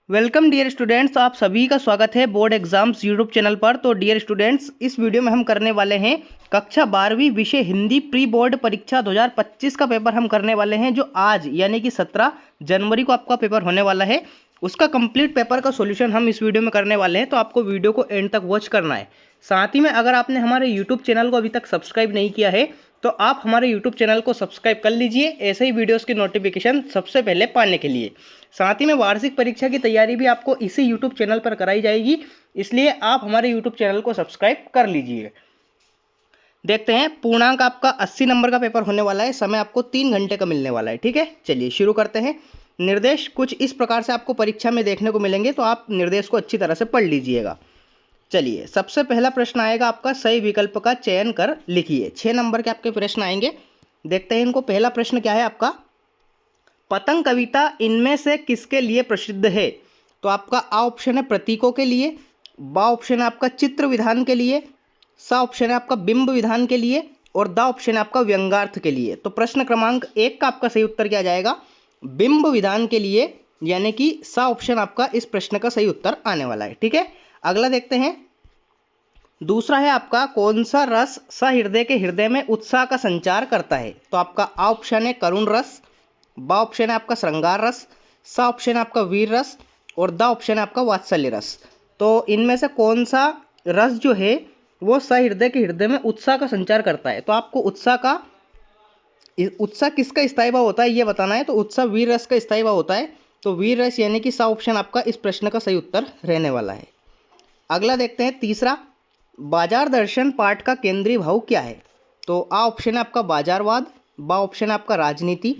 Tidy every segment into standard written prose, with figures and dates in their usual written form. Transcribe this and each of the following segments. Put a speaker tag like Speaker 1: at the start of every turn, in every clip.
Speaker 1: Welcome dear students, आप सभी का स्वागत है बोर्ड एग्जाम्स यूट्यूब चैनल पर। तो डियर स्टूडेंट्स, इस वीडियो में हम करने वाले हैं कक्षा 12वीं विषय हिंदी प्री बोर्ड परीक्षा 2025 का पेपर हम करने वाले हैं, जो आज यानी कि 17 जनवरी को आपका पेपर होने वाला है। उसका कंप्लीट पेपर का सॉल्यूशन हम इस वीडियो में करने वाले हैं, तो आपको वीडियो को एंड तक वॉच करना है। साथ ही में अगर आपने हमारे यूट्यूब चैनल को अभी तक सब्सक्राइब नहीं किया है तो आप हमारे यूट्यूब चैनल को सब्सक्राइब कर लीजिए, ऐसे ही वीडियोस की नोटिफिकेशन सबसे पहले पाने के लिए। साथ ही में वार्षिक परीक्षा की तैयारी भी आपको इसी यूट्यूब चैनल पर कराई जाएगी, इसलिए आप हमारे यूट्यूब चैनल को सब्सक्राइब कर लीजिए। देखते हैं, पूर्णांक आपका 80 नंबर का पेपर होने वाला है, समय आपको 3 घंटे का मिलने वाला है। ठीक है, चलिए शुरू करते हैं। निर्देश कुछ इस प्रकार से आपको परीक्षा में देखने को मिलेंगे, तो आप निर्देश को अच्छी तरह से पढ़ लीजिएगा। चलिए, सबसे पहला प्रश्न आएगा आपका, सही विकल्प का चयन कर लिखिए। 6 नंबर के आपके प्रश्न आएंगे, देखते हैं इनको। पहला प्रश्न क्या है आपका, पतंग कविता इनमें से किसके लिए प्रसिद्ध है? तो आपका आ ऑप्शन है प्रतीकों के लिए, बा ऑप्शन है आपका चित्र विधान के लिए, सा ऑप्शन है आपका बिंब विधान के लिए, और दा ऑप्शन है आपका व्यंग्यार्थ के लिए। तो प्रश्न क्रमांक 1 का आपका सही उत्तर क्या जाएगा? बिंब विधान के लिए, यानी कि सा ऑप्शन आपका इस प्रश्न का सही उत्तर आने वाला है। ठीक है, अगला देखते हैं। दूसरा है आपका, कौन सा रस सहृदय के हृदय में उत्साह का संचार करता है? तो आपका आ ऑप्शन है करुण रस, बा ऑप्शन है आपका श्रृंगार रस, सा ऑप्शन है आपका वीर रस, और दा ऑप्शन है आपका वात्सल्य रस। तो इनमें से कौन सा रस जो है वो सहृदय के हृदय में उत्साह का संचार करता है? तो आपको उत्साह किसका स्थायी भाव होता है ये बताना है। तो उत्साह वीर रस का स्थायी भाव होता है, तो वीर रस यानी कि सा ऑप्शन आपका इस प्रश्न का सही उत्तर रहने वाला है। अगला देखते हैं, तीसरा, बाजार दर्शन पाठ का केंद्रीय भाव क्या है? तो आ ऑप्शन है आपका बाजारवाद, बा ऑप्शन है आपका राजनीति,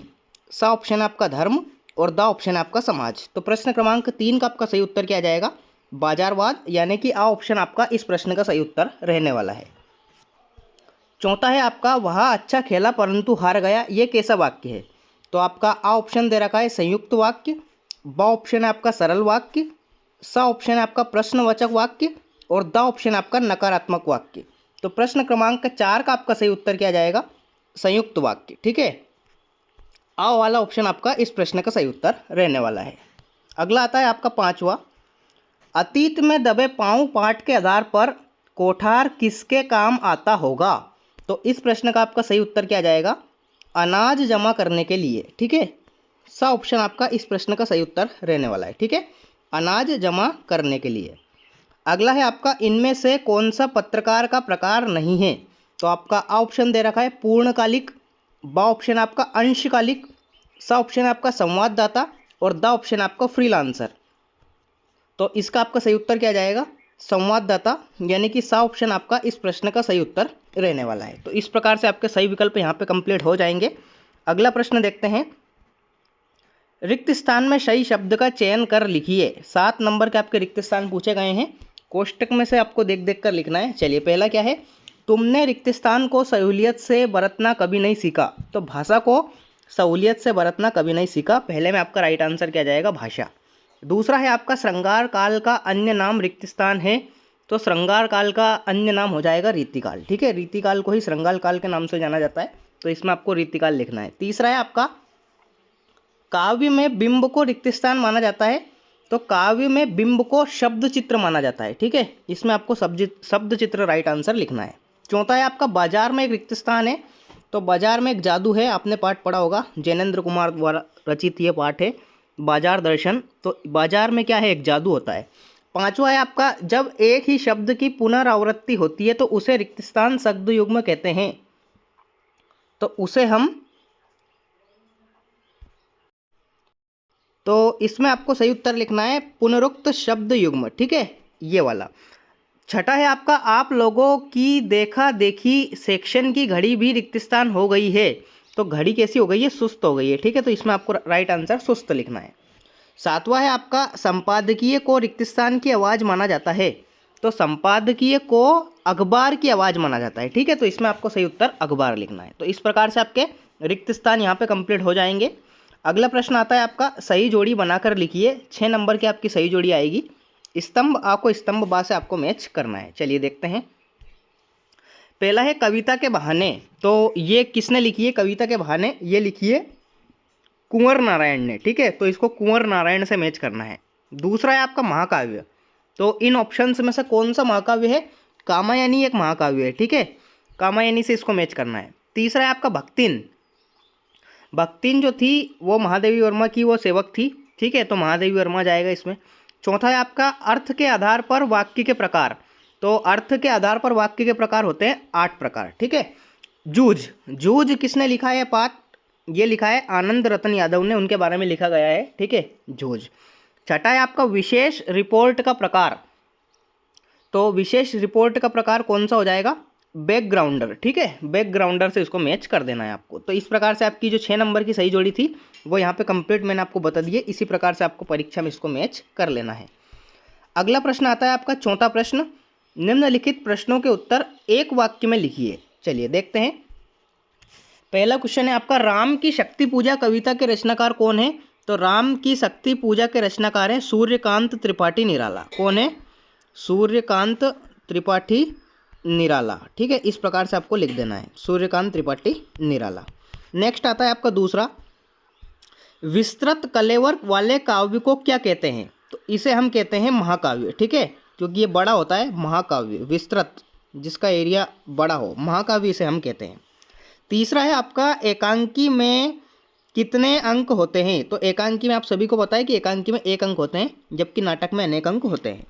Speaker 1: सा ऑप्शन है आपका धर्म, और दा ऑप्शन है आपका समाज। तो प्रश्न क्रमांक 3 का आपका सही उत्तर क्या जाएगा? बाजारवाद, यानी कि आ ऑप्शन आपका इस प्रश्न का सही उत्तर रहने वाला है। चौथा है आपका, वह अच्छा खेला परंतु हार गया, ये कैसा वाक्य है? तो आपका आ ऑप्शन दे रखा है संयुक्त वाक्य, बा ऑप्शन है आपका सरल वाक्य, सा ऑप्शन है आपका प्रश्नवाचक वाक्य, और दा ऑप्शन है आपका नकारात्मक वाक्य। तो प्रश्न क्रमांक 4 का आपका सही उत्तर क्या जाएगा? संयुक्त वाक्य। ठीक है, आ वाला ऑप्शन आपका इस प्रश्न का सही उत्तर रहने वाला है। अगला आता है आपका पांचवा, अतीत में दबे पांव पाठ के आधार पर कोठार किसके काम आता होगा? तो इस प्रश्न का आपका सही उत्तर क्या जाएगा? अनाज जमा करने के लिए। ठीक है, सा ऑप्शन आपका इस प्रश्न का सही उत्तर रहने वाला है। ठीक है, अनाज जमा करने के लिए। अगला है आपका, इनमें से कौन सा पत्रकार का प्रकार नहीं है? तो आपका आ ऑप्शन दे रखा है पूर्णकालिक, बा ऑप्शन आपका अंशकालिक, सा ऑप्शन आपका संवाददाता, और दा ऑप्शन आपका फ्रीलांसर। तो इसका आपका सही उत्तर क्या जाएगा? संवाददाता, यानी कि सा ऑप्शन आपका इस प्रश्न का सही उत्तर रहने वाला है। तो इस प्रकार से आपके सही विकल्प यहाँ पे कंप्लीट हो जाएंगे। अगला प्रश्न देखते हैं, रिक्त स्थान में सही शब्द का चयन कर लिखिए। 7 नंबर के आपके रिक्त स्थान पूछे गए हैं, कोष्टक में से आपको देख देख कर लिखना है। चलिए, पहला क्या है, तुमने रिक्त स्थान को सहूलियत से बरतना कभी नहीं सीखा। तो भाषा को सहूलियत से बरतना कभी नहीं सीखा, पहले में आपका राइट आंसर क्या जाएगा? भाषा। दूसरा है आपका, श्रृंगार काल का अन्य नाम रिक्त स्थान है। तो श्रृंगार काल का अन्य नाम हो जाएगा रीतिकाल। ठीक है, रीतिकाल को ही श्रृंगार काल के नाम से जाना जाता है, तो इसमें आपको रीतिकाल लिखना है। तीसरा है आपका, काव्य में बिंब को रिक्त स्थान माना जाता है। तो काव्य में बिंब को शब्द चित्र माना जाता है। ठीक है, इसमें आपको शब्द चित्र राइट आंसर लिखना है। चौथा है आपका, बाजार में एक रिक्त स्थान है। तो बाजार में एक जादू है, आपने पाठ पढ़ा होगा, जैनेन्द्र कुमार द्वारा रचित ये पाठ है, बाजार दर्शन। तो बाजार में क्या है? एक जादू होता है। पांचवा है आपका, जब एक ही शब्द की पुनरावृत्ति होती है तो उसे रिक्त स्थान शब्द युग्म कहते हैं। तो उसे हम, तो इसमें आपको सही उत्तर लिखना है पुनरुक्त शब्द युग्म। ठीक है, ये वाला। छठा है आपका, आप लोगों की देखा देखी सेक्शन की घड़ी भी रिक्त स्थान हो गई है। तो घड़ी कैसी हो गई है? सुस्त हो गई है। ठीक है, तो इसमें आपको राइट आंसर सुस्त लिखना है। सातवां है आपका, संपादकीय को रिक्त स्थान की आवाज़ माना जाता है। तो संपादकीय को अखबार की आवाज़ माना जाता है। ठीक है, तो इसमें आपको सही उत्तर अखबार लिखना है। तो इस प्रकार से आपके रिक्त स्थान यहाँ पे कंप्लीट हो जाएंगे। अगला प्रश्न आता है आपका, सही जोड़ी बनाकर लिखिए। 6 नंबर की आपकी सही जोड़ी आएगी। स्तंभ आ को स्तंभ बा से आपको मैच करना है। चलिए देखते हैं, पहला है कविता के बहाने। तो ये किसने लिखी है कविता के बहाने? ये लिखी है कुंवर नारायण ने। ठीक है, तो इसको कुंवर नारायण से मैच करना है। दूसरा है आपका महाकाव्य। तो इन ऑप्शंस में से कौन सा महाकाव्य है? कामायनी एक महाकाव्य है, ठीक है, कामायनी से इसको मैच करना है। तीसरा है आपका भक्तिन। भक्तिन जो थी वो महादेवी वर्मा की वो सेवक थी, ठीक है, तो महादेवी वर्मा जाएगा इसमें। चौथा है आपका अर्थ के आधार पर वाक्य के प्रकार। तो अर्थ के आधार पर वाक्य के प्रकार होते हैं 8 प्रकार, ठीक है। जूझ, जूझ किसने लिखा है पाठ? ये लिखा है आनंद रतन यादव ने, उनके बारे में लिखा गया है, ठीक है, जूझ। छठा है आपका विशेष रिपोर्ट का प्रकार। तो विशेष रिपोर्ट का प्रकार कौन सा हो जाएगा? बैकग्राउंडर, ठीक है, बैकग्राउंडर से इसको मैच कर देना है आपको। तो इस प्रकार से आपकी जो 6 नंबर की सही जोड़ी थी वो यहाँ पे कंप्लीट मैंने आपको बता दी है। इसी प्रकार से आपको परीक्षा में इसको मैच कर लेना है। अगला प्रश्न आता है आपका चौथा प्रश्न, निम्नलिखित प्रश्नों के उत्तर एक वाक्य में लिखिए। चलिए देखते हैं। पहला क्वेश्चन है आपका, राम की शक्ति पूजा कविता के रचनाकार कौन है? तो राम की शक्ति पूजा के रचनाकार हैं सूर्यकांत त्रिपाठी निराला। कौन है? सूर्यकांत त्रिपाठी निराला, ठीक है, इस प्रकार से आपको लिख देना है, सूर्यकांत त्रिपाठी निराला। नेक्स्ट आता है आपका दूसरा, विस्तृत कलेवर वाले काव्य को क्या कहते हैं? तो इसे हम कहते हैं महाकाव्य, ठीक है, क्योंकि ये बड़ा होता है महाकाव्य, विस्तृत जिसका एरिया बड़ा हो, महाकाव्य इसे हम कहते हैं। तीसरा है आपका, एकांकी में कितने अंक होते हैं? तो एकांकी में आप सभी को पता है कि एकांकी में 1 अंक होते हैं, जबकि नाटक में अनेक अंक होते हैं।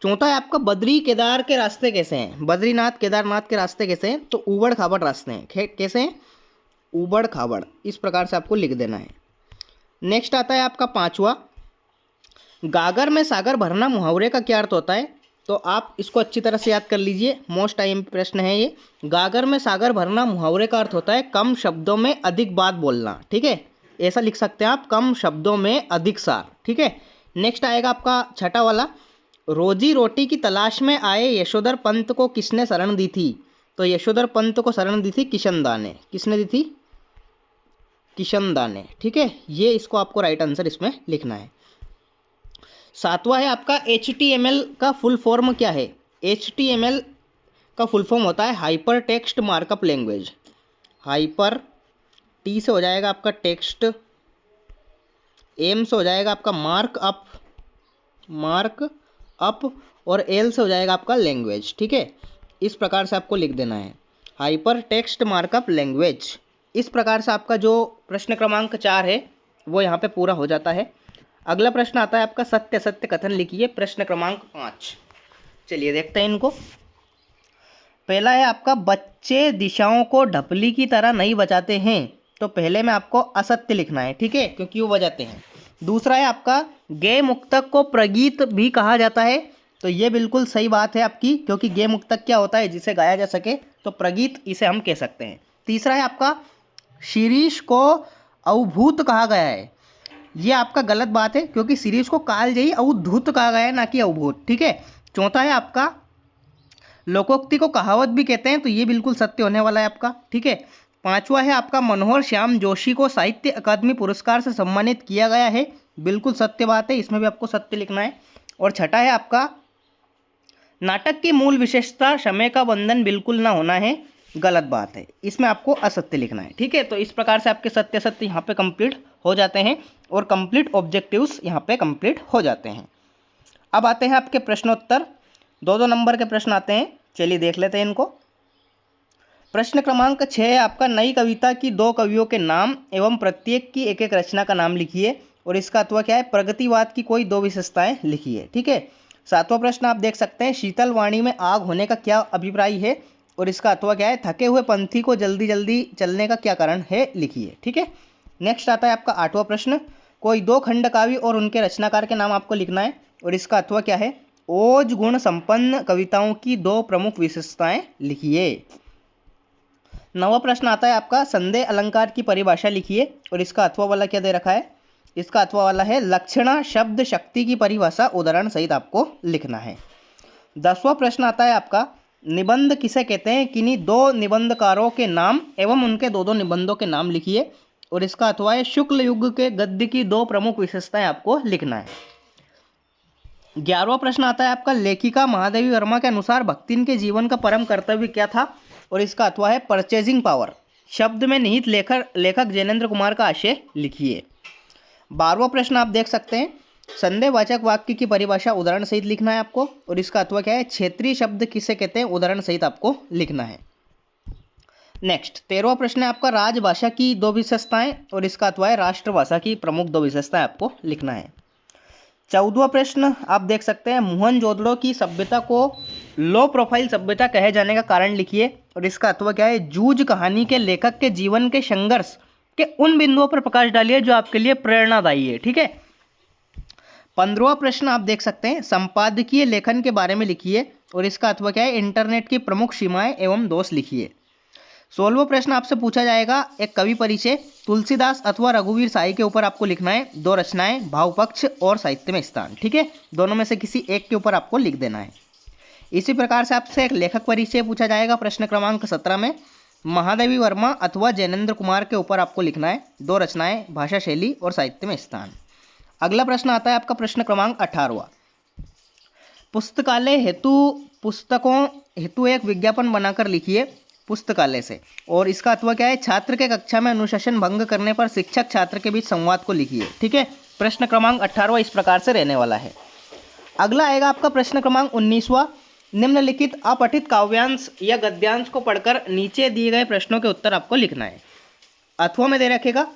Speaker 1: चौथा है आपका, बद्री केदार के रास्ते कैसे हैं? बद्रीनाथ केदारनाथ के रास्ते कैसे हैं? तो ऊबड़ खाबड़ रास्ते हैं। कैसे हैं? ऊबड़ खाबड़, इस प्रकार से आपको लिख देना है। नेक्स्ट आता है आपका पांचवा, गागर में सागर भरना मुहावरे का क्या अर्थ होता है? तो आप इसको अच्छी तरह से याद कर लीजिए, मोस्ट टाइम प्रश्न है ये। गागर में सागर भरना मुहावरे का अर्थ होता है कम शब्दों में अधिक बात बोलना, ठीक है, ऐसा लिख सकते हैं आप, कम शब्दों में अधिक सार, ठीक है। नेक्स्ट आएगा आपका छठा वाला, रोजी रोटी की तलाश में आए यशोधर पंत को किसने शरण दी थी? तो यशोधर पंत को शरण दी थी किशनदा ने। किसने दी थी? किशनदा ने, ठीक है, ये इसको आपको राइट आंसर इसमें लिखना है। सातवां है आपका, HTML का फुल फॉर्म क्या है? HTML का फुल फॉर्म होता है hyper text markup language. Hyper, T से हो जाएगा आपका टेक्स्ट, एम से हो जाएगा आपका मार्क अप और एल से हो जाएगा आपका लैंग्वेज, ठीक है, इस प्रकार से आपको लिख देना है, हाइपर टेक्स्ट मार्कअप लैंग्वेज। इस प्रकार से आपका जो प्रश्न क्रमांक 4 है वो यहाँ पे पूरा हो जाता है। अगला प्रश्न आता है आपका, सत्य असत्य कथन लिखिए, प्रश्न क्रमांक 5। चलिए देखते हैं इनको। पहला है आपका, बच्चे दिशाओं को ढपली की तरह नहीं बजाते हैं। तो पहले में आपको असत्य लिखना है, ठीक है, क्योंकि वो बजाते हैं। दूसरा है आपका, गे मुक्तक को प्रगीत भी कहा जाता है। तो ये बिल्कुल सही बात है आपकी, क्योंकि गे मुक्तक क्या होता है? जिसे गाया जा सके, तो प्रगीत इसे हम कह सकते हैं। तीसरा है आपका, शिरीष को अवभूत कहा गया है। ये आपका गलत बात है, क्योंकि शिरीष को कालजयी अवधूत कहा गया है, ना कि अवभूत, ठीक है। चौथा है आपका, लोकोक्ति को कहावत भी कहते हैं। तो ये बिल्कुल सत्य होने वाला है आपका, ठीक है। पांचवा है आपका, मनोहर श्याम जोशी को साहित्य अकादमी पुरस्कार से सम्मानित किया गया है। बिल्कुल सत्य बात है, इसमें भी आपको सत्य लिखना है। और छठा है आपका, नाटक की मूल विशेषता समय का बंधन बिल्कुल ना होना है। गलत बात है, इसमें आपको असत्य लिखना है, ठीक है। तो इस प्रकार से आपके सत्य सत्य यहाँ पे कंप्लीट हो जाते हैं और कंप्लीट ऑब्जेक्टिव्स यहाँ पे कंप्लीट हो जाते हैं। अब आते हैं आपके प्रश्नोत्तर, 2-2 नंबर के प्रश्न आते हैं। चलिए देख लेते हैं इनको। प्रश्न क्रमांक 6 है आपका, नई कविता की 2 कवियों के नाम एवं प्रत्येक की एक एक रचना का नाम लिखिए। और इसका अथवा क्या है? प्रगतिवाद की कोई 2 विशेषताएं लिखिए, ठीक है। 7वां प्रश्न आप देख सकते हैं, शीतल वाणी में आग होने का क्या अभिप्राय है? और इसका अथवा क्या है? थके हुए पंथी को जल्दी जल्दी चलने का क्या कारण है? लिखिए, ठीक है। नेक्स्ट आता है आपका 8वां प्रश्न, कोई 2 खंडकाव्य और उनके रचनाकार के नाम आपको लिखना है। और इसका अथवा क्या है? ओज गुण संपन्न कविताओं की 2 प्रमुख विशेषताएं लिखिए। 9वां प्रश्न आता है आपका, संदेह अलंकार की परिभाषा लिखिए। और इसका अथवा वाला क्या दे रखा है? इसका अथवा वाला है, लक्षणा शब्द शक्ति की परिभाषा उदाहरण सहित आपको लिखना है। 10वां प्रश्न आता है आपका, निबंध किसे कहते हैं? किन्हीं 2 निबंधकारों के नाम एवं उनके 2-2 निबंधों के नाम लिखिए। और इसका अथवा है, शुक्ल युग के गद्य की 2 प्रमुख विशेषताएं आपको लिखना है। 11वां प्रश्न आता है आपका, लेखिका महादेवी वर्मा के अनुसार भक्तिन के जीवन का परम कर्तव्य क्या था? और इसका अथवा है, परचेजिंग पावर। शब्द में निहित लेखक जैनेन्द्र कुमार का आशय लिखिए। 12वां प्रश्न आप देख सकते हैं, संदेहवाचक वाक्य की परिभाषा उदाहरण सहित लिखना है आपको, और इसका अथवा क्या है, क्षेत्रीय शब्द किसे कहते हैं, उदाहरण सहित आपको लिखना है। नेक्स्ट 13वां प्रश्न है आपका, राजभाषा की 2 विशेषताएं, और इसका अथवा है राष्ट्रभाषा की प्रमुख 2 विशेषताएं आपको लिखना है। 14वां प्रश्न आप देख सकते हैं, मोहनजोदड़ो की सभ्यता को लो प्रोफाइल सभ्यता कहे जाने का कारण लिखिए, और इसका अथवा क्या है, जूझ कहानी के लेखक के जीवन के संघर्ष के उन बिंदुओं पर प्रकाश डालिए जो आपके लिए प्रेरणादायी है। ठीक है। 15वां प्रश्न आप देख सकते हैं, संपादकीय लेखन के बारे में लिखिए, और इसका अथवा क्या है, इंटरनेट की प्रमुख सीमाएं एवं दोष लिखिए। 16वां प्रश्न आपसे पूछा जाएगा, एक कवि परिचय, तुलसीदास अथवा रघुवीर साई के ऊपर आपको लिखना है 2 रचनाएं, भावपक्ष और साहित्य में स्थान। ठीक है, दोनों में से किसी एक के ऊपर आपको लिख देना है। इसी प्रकार से आपसे एक लेखक परिचय पूछा जाएगा प्रश्न क्रमांक 17 में, महादेवी वर्मा अथवा जैनेन्द्र कुमार के ऊपर आपको लिखना है 2 रचनाएं, भाषा शैली और साहित्य में स्थान। अगला प्रश्न आता है आपका प्रश्न क्रमांक 18वां, पुस्तकालय हेतु पुस्तकों हेतु एक विज्ञापन बनाकर लिखिए पुस्तकालय से, और इसका अथवा क्या है, छात्र के कक्षा में अनुशासन भंग करने पर शिक्षक छात्र के बीच संवाद को लिखिए। ठीक है, प्रश्न क्रमांक 18वां इस प्रकार से रहने वाला है। अगला आएगा आपका प्रश्न क्रमांक 19वां, निम्नलिखित अपठित काव्यांश या गद्यांश को पढ़कर नीचे दिए गए प्रश्नों के उत्तर आपको लिखना है। अथवा में दे रखेगा,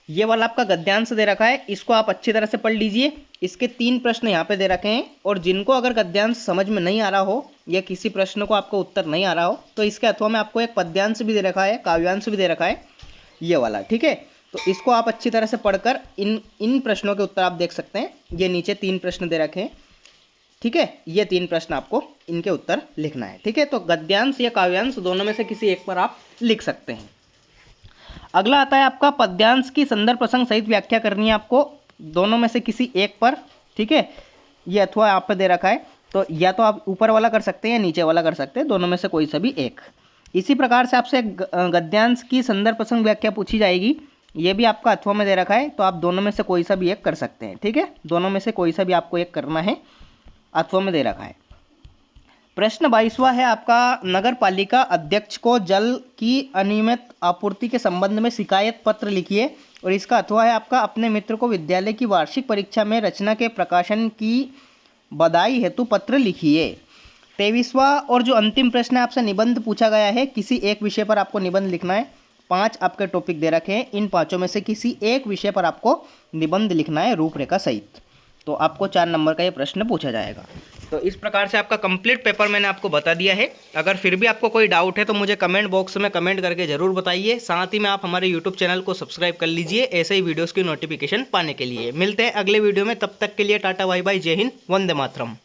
Speaker 1: ये वाला आपका गद्यांश दे रखा है, इसको आप अच्छी तरह से पढ़ लीजिए। इसके 3 प्रश्न यहाँ पे दे रखे हैं, और जिनको अगर गद्यांश समझ में नहीं आ रहा हो या किसी प्रश्न को आपको उत्तर नहीं आ रहा हो, तो इसके अथवा में आपको एक पद्यांश भी दे रखा है, काव्यांश भी दे रखा है, ये वाला। ठीक है, तो इसको आप अच्छी तरह से पढ़कर इन प्रश्नों के उत्तर आप देख सकते हैं। ये नीचे 3 प्रश्न दे रखे हैं। ठीक है, ये 3 प्रश्न आपको इनके उत्तर लिखना है। ठीक है, तो गद्यांश या काव्यांश दोनों में से किसी एक पर आप लिख सकते हैं। अगला आता है आपका पद्यांश की संदर्भ प्रसंग सहित व्याख्या करनी है आपको, दोनों में से किसी एक पर। ठीक है, ये अथवा आप पे दे रखा है, तो या तो आप ऊपर वाला कर सकते हैं या नीचे वाला कर सकते हैं, दोनों में से कोई सा भी एक। इसी प्रकार से आपसे गद्यांश की संदर्भ प्रसंग व्याख्या पूछी जाएगी, ये भी आपका अथवा में दे रखा है, तो आप दोनों में से कोई सा भी एक कर सकते हैं। ठीक है, दोनों में से कोई सा भी आपको एक करना है, अथवा में दे रखा है। प्रश्न 22वां है आपका, नगर पालिका अध्यक्ष को जल की अनियमित आपूर्ति के संबंध में शिकायत पत्र लिखिए, और इसका अथवा है आपका, अपने मित्र को विद्यालय की वार्षिक परीक्षा में रचना के प्रकाशन की बधाई हेतु पत्र लिखिए। 23वां और जो अंतिम प्रश्न है आपसे, निबंध पूछा गया है, किसी एक विषय पर आपको निबंध लिखना है। 5 आपके टॉपिक दे रखे हैं, इन 5 में से किसी एक विषय पर आपको निबंध लिखना है रूपरेखा सहित, तो आपको 4 नंबर का ये प्रश्न पूछा जाएगा। तो इस प्रकार से आपका कंप्लीट पेपर मैंने आपको बता दिया है। अगर फिर भी आपको कोई डाउट है तो मुझे कमेंट बॉक्स में कमेंट करके ज़रूर बताइए। साथ ही में आप हमारे यूट्यूब चैनल को सब्सक्राइब कर लीजिए ऐसे ही वीडियोस की नोटिफिकेशन पाने के लिए। मिलते हैं अगले वीडियो में, तब तक के लिए टाटा बाय बाय, जय हिंद, वंदे मातरम।